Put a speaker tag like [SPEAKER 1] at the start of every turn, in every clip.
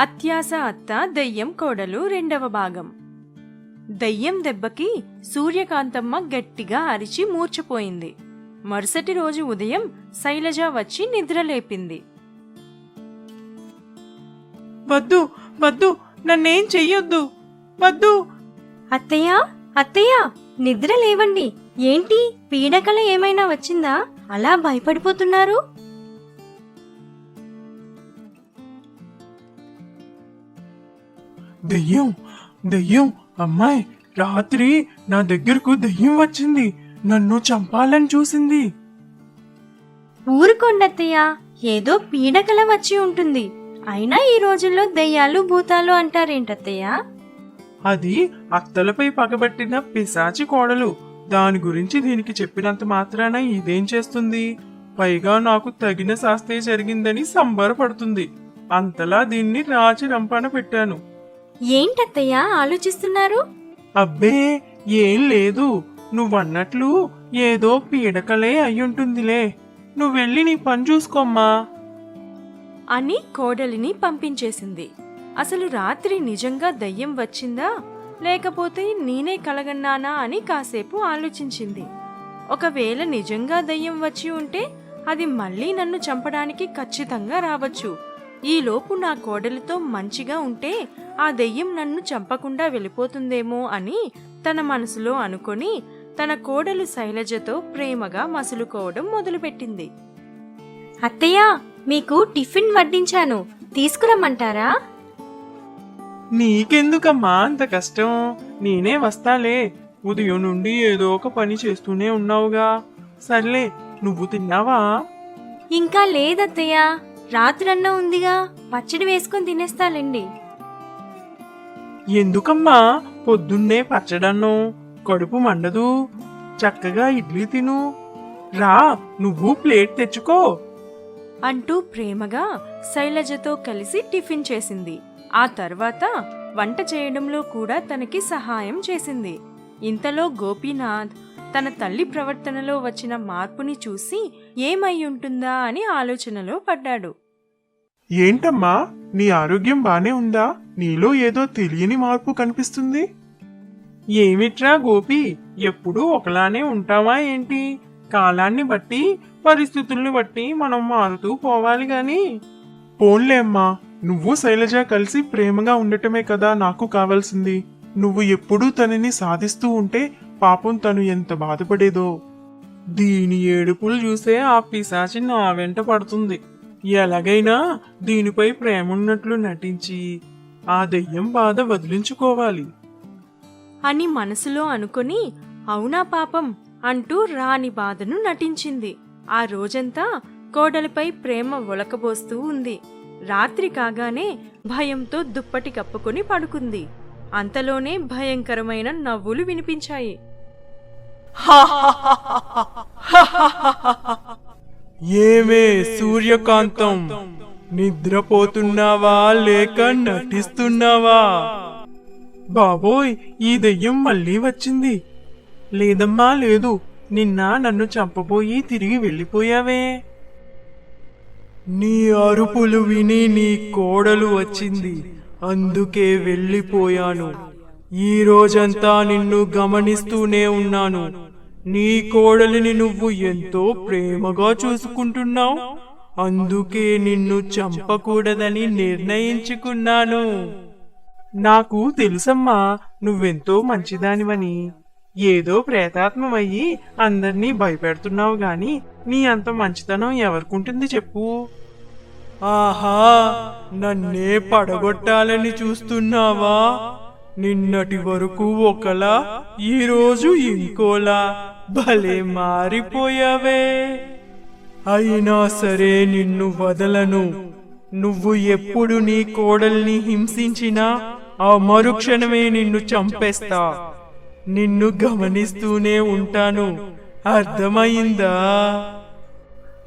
[SPEAKER 1] అత్యాస అత్త దెయ్యం కోడలు రెండవ భాగం. దెయ్యం దెబ్బకి సూర్యకాంతమ్మ గట్టిగా అరిచి మూర్ఛపోయింది. మరుసటి రోజు ఉదయం శైలజ వచ్చి నిద్రలేపింది.
[SPEAKER 2] వద్దు వద్దు, నన్నేం చెయ్యొద్దు, వద్దు.
[SPEAKER 3] అత్తయ్య అత్తయ్య, నిద్ర లేవండి. ఏంటి, పీడకల ఏమైనా వచ్చిందా? అలా భయపడిపోతున్నారు.
[SPEAKER 2] దెయ్యం దెయ్యం అమ్మాయి, రాత్రి నా దగ్గరకు దెయ్యం వచ్చింది. నన్ను చంపాలని చూసింది.
[SPEAKER 3] ఊరుకోండత్తయ్య, ఏదో పీడకల వచ్చి ఉంటుంది. అయినా ఈ రోజుల్లో దెయ్యాలు భూతాలు అంటారేంటత్తయ్య?
[SPEAKER 2] అది అత్తలపై పగబట్టిన పిశాచి కోడలు. దాని గురించి దీనికి చెప్పినంత మాత్రాన ఇదేం చేస్తుంది? పైగా నాకు తగిన శాస్తే జరిగిందని సంబరపడుతుంది. అంతలా దీన్ని రాచి రంపాన పెట్టాను.
[SPEAKER 3] ఏంటత్తయ్య ఆలోచిస్తున్నారు?
[SPEAKER 2] అబ్బే ఏం లేదు, నువ్వన్నట్లు ఏదో పీడకలే అయ్యుంటుందిలే. నువ్వెళ్ళి నీ పని చూసుకోమ్మా
[SPEAKER 1] అని కోడలిని పంపించేసింది. అసలు రాత్రి నిజంగా దయ్యం వచ్చిందా, లేకపోతే నేనే కలగన్నానా అని కాసేపు ఆలోచించింది. ఒకవేళ నిజంగా దయ్యం వచ్చి ఉంటే అది మళ్ళీ నన్ను చంపడానికి ఖచ్చితంగా రావచ్చు. ఈలోపు నా కోడలితో మంచిగా ఉంటే ఆ దెయ్యం నన్ను చంపకుండా వెళ్ళిపోతుందేమో అని తన మనసులో అనుకొని తన కోడలు శైలజతో ప్రేమగా మసులుకోవడం మొదలుపెట్టింది.
[SPEAKER 3] అత్తయ్య, మీకు టిఫిన్ వడ్డించాను, తీసుకురమ్మంటారా?
[SPEAKER 2] నీకెందుకమ్మా అంత కష్టం, నేనే వస్తాలే. ఉదయం నుండి ఏదో ఒక పని చేస్తూనే ఉన్నావుగా. సర్లే, నువ్వు తిన్నావా?
[SPEAKER 3] ఇంకా లేదత్తయ్య, రాత్రన్న ఉందిగా, పచ్చడి వేసుకొని తినేస్తాలేండి.
[SPEAKER 2] ఎందుకమ్మా పొద్దున్నే పచ్చడన్నం? కడుపు మండదు. చక్కగా ఇడ్లీ తిను. రా, నువ్వు ప్లేట్ తెచ్చుకో
[SPEAKER 1] అంటూ ప్రేమగా శైలజతో కలిసి టిఫిన్ చేసింది. ఆ తర్వాత వంట చేయడంలో కూడా తనకి సహాయం చేసింది. ఇంతలో గోపీనాథ్ తన తల్లి ప్రవర్తనలో వచ్చిన మార్పుని చూసి ఏమయ్యుంటుందా అని ఆలోచనలో పడ్డాడు.
[SPEAKER 2] ఏంటమ్మా, నీ ఆరోగ్యం బానే ఉందా? నీలో ఏదో తెలియని మార్పు కనిపిస్తుంది. ఏమిట్రా గోపి, ఎప్పుడూ ఒకలానే ఉంటావా ఏంటి? కాలాన్ని బట్టి, పరిస్థితుల్ని బట్టి మనం మారుతూ పోవాలి గాని. పోన్లే అమ్మా, నువ్వు శైలజ కలిసి ప్రేమగా ఉండటమే కదా నాకు కావాల్సింది. నువ్వు ఎప్పుడూ తనని సాధిస్తూ ఉంటే పాపం తను ఎంత బాధపడేదో. దీని ఏడుపులు చూసే ఆ పిశాచి నా వెంట పడుతుంది. ఎలాగైనా దీనిపై ప్రేమున్నట్లు నటించి ఆ దెయ్యం బాధ వదిలించుకోవాలి
[SPEAKER 1] అని మనసులో అనుకుని అవునా పాపం అంటూ రాని బాధను నటించింది. ఆ రోజంతా కోడలిపై ప్రేమ ఒలకబోస్తూ ఉంది. రాత్రి కాగానే భయంతో దుప్పటి కప్పుకొని పడుకుంది. అంతలోనే భయంకరమైన నవ్వులు వినిపించాయి.
[SPEAKER 2] ఏమే సూర్యకాంతం, నిద్రపోతున్నావా లేక నటిస్తున్నావా? బాబోయ్, ఈ దెయ్యం మళ్ళీ వచ్చింది. లేదమ్మా లేదు, నిన్న నన్ను చంపబోయి తిరిగి వెళ్ళిపోయావే. నీ అరుపులు విని నీ కోడలు వచ్చింది, అందుకే వెళ్ళిపోయాను. ఈ రోజంతా నిన్ను గమనిస్తూనే ఉన్నాను. నీ కోడలిని నువ్వు ఎంతో ప్రేమగా చూసుకుంటున్నావు, అందుకే నిన్ను చంపకూడదని నిర్ణయించుకున్నాను. నాకు తెలుసమ్మా, నువ్వెంతో మంచిదానివని. ఏదో ప్రేతాత్మమయ్యి అందర్నీ భయపెడుతున్నావు గాని నీ అంత మంచితనం ఎవరికుంటుంది చెప్పు? ఆహా, నన్నే పడగొట్టాలని చూస్తున్నావా? నిన్నటి వరకు ఒకలా, ఈరోజు ఇంకోలా భలే మారిపోయావే. అయినా సరే నిన్ను వదలను. నువ్వు ఎప్పుడు నీ కోడల్ని హింసించినా ఆ మరుక్షణమే నిన్ను చంపేస్తా. నిన్ను గమనిస్తూనే ఉంటాను, అర్థమైందా?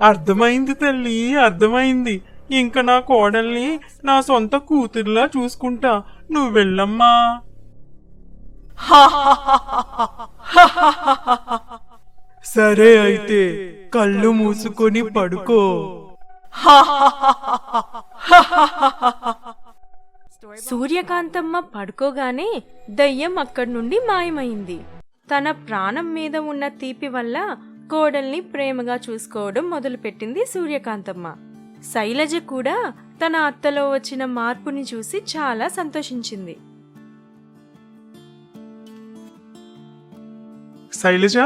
[SPEAKER 2] అర్థమైంది తల్లి, అర్థమైంది. ఇంక నా కోడల్ని నా సొంత కూతురులా చూసుకుంటా. నువ్వు వెళ్ళమ్మా. సరే అయితే కళ్ళు మూసుకొని పడుకో.
[SPEAKER 1] సూర్యకాంతమ్మ పడుకోగానే దయ్యం అక్కడి నుండి మాయమైంది. తన ప్రాణం మీద ఉన్న తీపి వల్ల కోడల్ని ప్రేమగా చూసుకోవడం మొదలుపెట్టింది సూర్యకాంతమ్మ. శైలజ కూడా తన అత్తలో వచ్చిన మార్పుని చూసి చాలా సంతోషించింది.
[SPEAKER 2] శైలజ,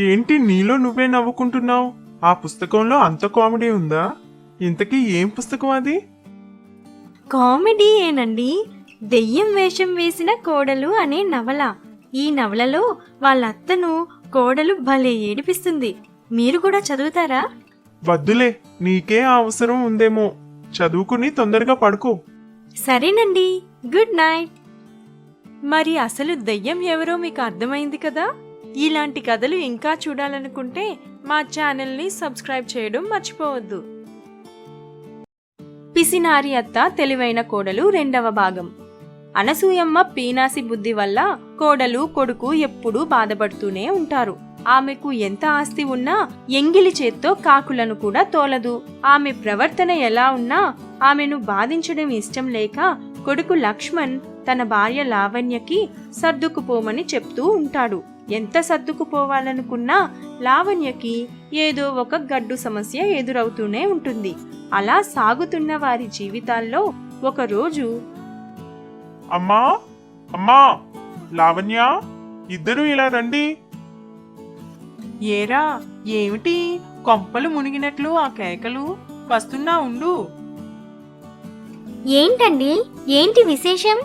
[SPEAKER 2] ఏంటి నీలో నువ్వే నవ్వుకుంటున్నావు? ఆ పుస్తకంలో అంత కామెడీ ఉందా? ఇంతకీ ఏం పుస్తకం అది?
[SPEAKER 3] కామెడీ ఏనండి, దెయ్యం వేషం వేసిన కోడలు అనే నవల. ఈ నవలలో వాళ్ళ అత్తను కోడలు భలే ఏడిపిస్తుంది. మీరు కూడా చదువుతారా?
[SPEAKER 2] వద్దులే, నీకే ఆ అవసరం ఉందేమో. చదువుకుని తొందరగా పడుకో.
[SPEAKER 3] సరేనండి, గుడ్ నైట్.
[SPEAKER 1] మరి అసలు దయ్యం ఎవరో మీకు అర్థమైంది కదా? ఇలాంటి కథలు ఇంకా చూడాలనుకుంటే మా ఛానల్ని సబ్స్క్రైబ్ చేయడం మర్చిపోవద్దు. పిసినారి అత్త తెలివైన కోడలు 2వ భాగం. అనసూయమ్మ పీనాసి బుద్ధి వల్ల కోడలు కొడుకు ఎప్పుడూ బాధపడుతూనే ఉంటారు. ఆమెకు ఎంత ఆస్తి ఉన్నా ఎంగిలి చేత్తో కాకులను కూడా తోలదు. ఆమె ప్రవర్తన ఎలా ఉన్నా ఆమెను బాధించడం ఇష్టం లేక కొడుకు లక్ష్మణ్ తన భార్య లావణ్యకి సర్దుకుపోమని చెప్తూ ఉంటాడు. ఎంత సర్దుకుపోవాలనుకున్నా లావణ్యకి ఏదో ఒక గడ్డు సమస్య ఎదురవుతూనే ఉంటుంది. అలా సాగుతున్న వారి జీవితాల్లో ఒకరోజు,
[SPEAKER 2] అమ్మా అమ్మా, లావణ్య, ఇద్దరూ ఇలా రండి.
[SPEAKER 1] ఏరా, ఏమిటి కొంపలు మునిగినట్లు ఆ కేకలు? వస్తున్నా ఉండు.
[SPEAKER 3] ఏంటండి, ఏంటి విశేషం?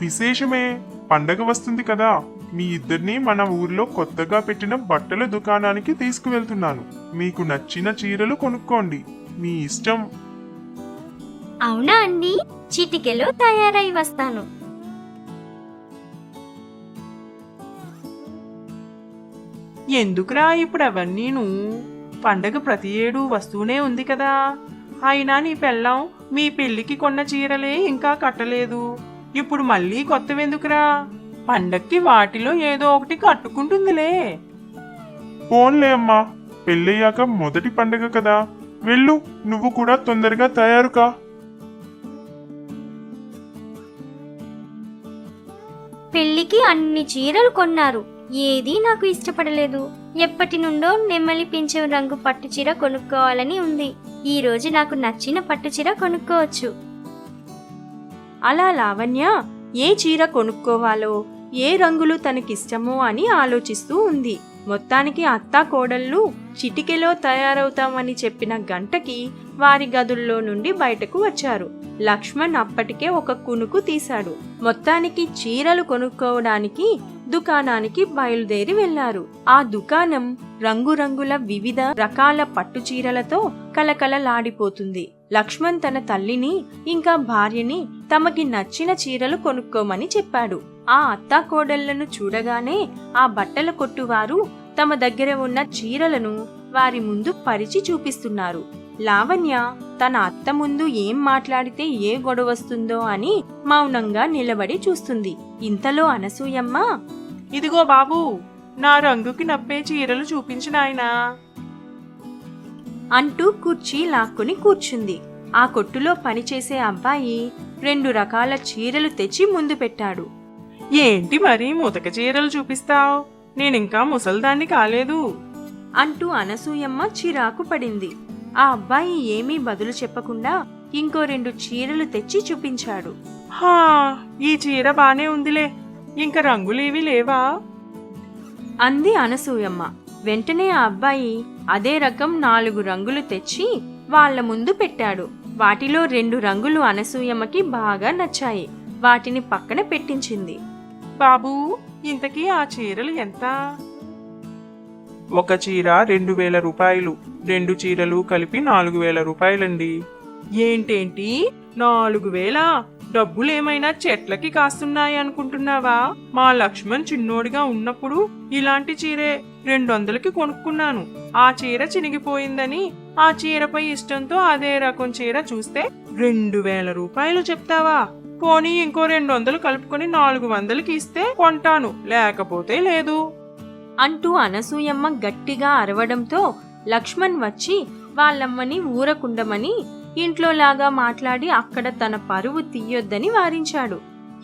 [SPEAKER 2] విశేషమే, పండగ వస్తుంది కదా. మీ ఇద్దరిని మన ఊర్లో కొత్తగా పెట్టిన బట్టల దుకాణానికి తీసుకువెళ్తున్నాను. మీకు నచ్చిన చీరలు కొనుక్కోండి, మీ ఇష్టం.
[SPEAKER 3] అవునా అండి, చిటికెలో తయారై వస్తాను.
[SPEAKER 1] ఎందుకురా ఇప్పుడు అవన్నీను? పండగ ప్రతి ఏడు వస్తూనే ఉంది కదా. అయినా నీ పెళ్ళాం మీ పెళ్లికి కొన్న చీరలే ఇంకా కట్టలేదు. ఇప్పుడు మళ్ళీ కొత్తవెందుకురా? పండక్కి వాటిలో ఏదో ఒకటి కట్టుకుంటుందిలే.
[SPEAKER 2] పోన్లే అమ్మా, పెళ్ళయ్యాక మొదటి పండగ కదా. వెళ్ళు, నువ్వు కూడా తొందరగా తయారు కా.
[SPEAKER 3] పెళ్లికి అన్ని చీరలు కొన్నారు, ఏదీ నాకు ఇష్టపడలేదు. ఎప్పటి నుండో నెమ్మలి పింఛం రంగు పట్టు చీర కొనుక్కోవాలని ఉంది. ఈ రోజు నాకు నచ్చిన పట్టు చీర కొనుక్కోవచ్చు.
[SPEAKER 1] అలా లావణ్య ఏ చీర కొనుక్కోవాలో, ఏ రంగులు తనకిష్టమో అని ఆలోచిస్తూ ఉంది. మొత్తానికి అత్తా కోడళ్ళు చిటికెలో తయారవుతామని చెప్పిన గంటకి వారి గదుల్లో నుండి బయటకు వచ్చారు. లక్ష్మణ్ అప్పటికే ఒక కునుకు తీశాడు. మొత్తానికి చీరలు కొనుక్కోవడానికి దుకాణానికి బయలుదేరి వెళ్లారు. ఆ దుకాణం రంగురంగుల వివిధ రకాల పట్టు చీరలతో కలకలలాడిపోతుంది. లక్ష్మణ్ తన తల్లిని ఇంకా భార్యని తమకి నచ్చిన చీరలు కొనుక్కోమని చెప్పాడు. ఆ అత్తా కోడళ్లను చూడగానే ఆ బట్టల కొట్టువారు తమ దగ్గర ఉన్న చీరలను వారి ముందు పరిచి చూపిస్తున్నారు. లావణ్య తన అత్త ముందు ఏం మాట్లాడితే ఏ గొడవ వస్తుందో అని మౌనంగా నిలబడి చూస్తుంది. ఇంతలో అనసూయమ్మ, ఇదిగో బాబు, నా రంగుకి నప్పే చీరలు చూపించినాయనా అంటూ కుర్చీ లాక్కుని కూర్చుంది. ఆ కొట్టులో పనిచేసే అబ్బాయి 2 రకాల చీరలు తెచ్చి ముందు పెట్టాడు. ఏంటి మరి ముతక చీరలు చూపిస్తావ్? నేనింకా ముసల్దాన్ని కాలేదు అంటూ అనసూయమ్మ చిరాకు పడింది. ఆ అబ్బాయి ఏమీ బదులు చెప్పకుండా ఇంకో 2 చీరలు తెచ్చి చూపించాడు. హా, ఈ చీర బానే ఉందిలే, ఇంక రంగులేవి లేవా అంది అనసూయమ్మ. వెంటనే ఆ అబ్బాయి అదే రకం 4 రంగులు తెచ్చి వాళ్ల ముందు పెట్టాడు. వాటిలో 2 రంగులు అనసూయమ్మకి బాగా నచ్చాయి. వాటిని పక్కన పెట్టించింది. బాబూ, ఇంతకీ ఆ చీరలు ఎంత?
[SPEAKER 2] ఒక చీర 2000 రూపాయలు, 2 చీరలు కలిపి 4000 రూపాయలండి.
[SPEAKER 1] ఏంటేంటి 4000? డబ్బులేమైనా చెట్లకి కాస్తున్నాయి అనుకుంటున్నావా? మా లక్ష్మణ్ చిన్నోడిగా ఉన్నప్పుడు ఇలాంటి చీరే 200కి కొనుక్కున్నాను. ఆ చీర చినిగిపోయిందని ఆ చీరపై ఇష్టంతో అదే రకం చీర చూస్తే 2000 రూపాయలు చెప్తావా? పోనీ ఇంకో 200 కలుపుకొని 400కి ఇస్తే కొంటాను, లేకపోతే లేదు అంటూ అనసూయమ్మ గట్టిగా అరవడంతో లక్ష్మణ్ వచ్చి వాళ్ళమ్మని ఊరకుండమని ఇంట్లోలాగా మాట్లాడి అక్కడ తన పరువు తీయొద్దని వారించాడు.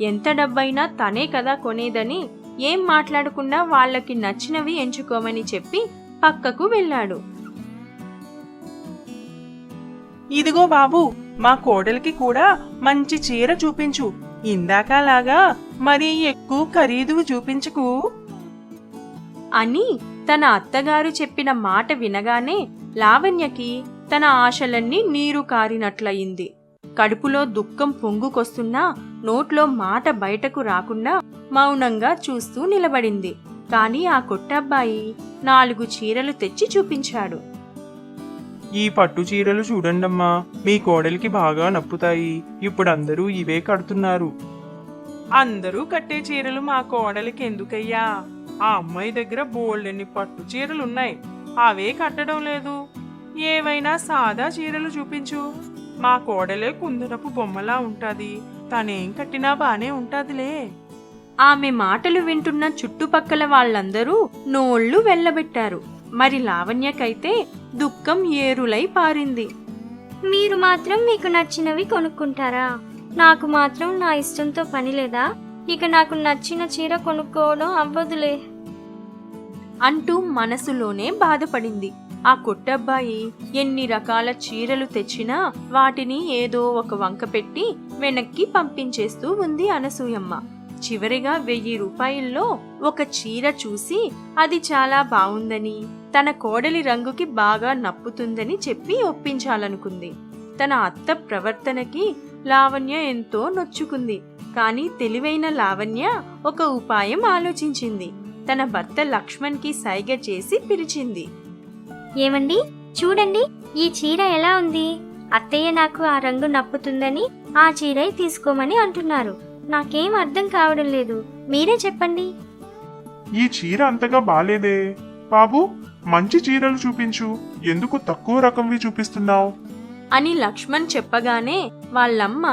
[SPEAKER 1] ఎంత డబ్బైనా తనే కదా కొనేదని ఏం మాట్లాడకుండా వాళ్ళకి నచ్చినవి ఎంచుకోమని చెప్పి పక్కకు వెళ్ళాడు.
[SPEAKER 2] ఇదిగో బాబు, మా కోడలికి కూడా మంచి చీర చూపించు. ఇందాకలాగా మరీ ఎక్కువ ఖరీదు చూపించకు
[SPEAKER 1] అని తన అత్తగారు చెప్పిన మాట వినగానే లావణ్యకి తన ఆశలన్నీ నీరు కారినట్లయింది. కడుపులో దుఃఖం పొంగుకొస్తున్నా నోట్లో మాట బయటకు రాకుండా మౌనంగా చూస్తూ నిలబడింది. కాని ఆ కొట్టబ్బాయి 4 చీరలు తెచ్చి చూపించాడు.
[SPEAKER 2] ఈ పట్టు చీరలు చూడండమ్మా, మీ కోడలికి బాగా నప్పుతాయి. ఇప్పుడు అందరూ ఇవే కడుతున్నారు. అందరూ కట్టే చీరలు మా కోడలికి ఎందుకయ్యా? ఆ అమ్మాయి దగ్గర బోల్డెన్ని పట్టు చీరలున్నాయి, అవే కట్టడం లేదు. ఏవైనా సాదా చీరలు చూపించు. మా కోడలే కుందరపు బొమ్మలా ఉంటాది, తనేం కట్టినా బానే ఉంటాదిలే.
[SPEAKER 1] ఆమె మాటలు వింటున్న చుట్టుపక్కల వాళ్ళందరూ నోళ్లు వెళ్ళబెట్టారు. మరి లావణ్యకైతే దుఃఖం ఏరులై పారింది.
[SPEAKER 3] మీరు మాత్రం మీకు నచ్చినవి కొనుక్కుంటారా? నాకు మాత్రం నా ఇష్టంతో పని లేదా? ఇక నాకు నచ్చిన చీర కొనుక్కోవడం అవ్వదులే
[SPEAKER 1] అంటూ మనసులోనే బాధపడింది. ఆ కొట్టబ్బాయి ఎన్ని రకాల చీరలు తెచ్చినా వాటిని ఏదో ఒక వంక పెట్టి వెనక్కి పంపించేస్తూ ఉంది అనసూయమ్మ. చివరిగా 1000 రూపాయల్లో ఒక చీర చూసి అది చాలా బావుందని, తన కోడలి రంగుకి బాగా నప్పుతుందని చెప్పి ఒప్పించాలనుకుంది. తన అత్త ప్రవర్తనకి లావణ్య ఎంతో నొచ్చుకుంది. కానీ తెలివైన లావణ్య ఒక ఉపాయం ఆలోచించింది. తన భర్త లక్ష్మణ్కి సైగ చేసి పిలిచింది.
[SPEAKER 3] ఏమండి, చూడండి, ఈ చీర ఎలా ఉంది? అత్తయ్య నాకు ఆ రంగు నప్పుతుందని ఆ చీర తీసుకోమని అంటున్నారు. నాకేం అర్థం కావడం లేదు, మీరే చెప్పండి.
[SPEAKER 4] ఈ చీర అంతగా బాలేదే బాబు, మంచి చీరలు చూపించు. ఎందుకు తక్కువ రకంవి చూపిస్తున్నావు?
[SPEAKER 1] అని లక్ష్మణ్ చెప్పగానే వాళ్ళమ్మ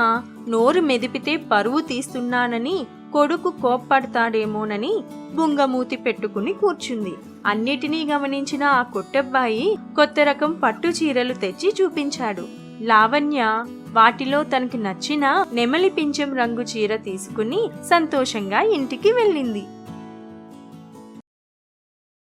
[SPEAKER 1] నోరు మెదిపితే పరువు తీస్తున్నానని, కొడుకు కోప్పడతాడేమోనని బుంగమూతి పెట్టుకుని కూర్చుంది. అన్నిటినీ గమనించిన ఆ కొట్టబ్బాయి కొత్త రకం పట్టు చీరలు తెచ్చి చూపించాడు. లావణ్య వాటిలో తనకి నచ్చిన నెమలి పింఛం రంగు చీర తీసుకుని సంతోషంగా ఇంటికి వెళ్ళింది.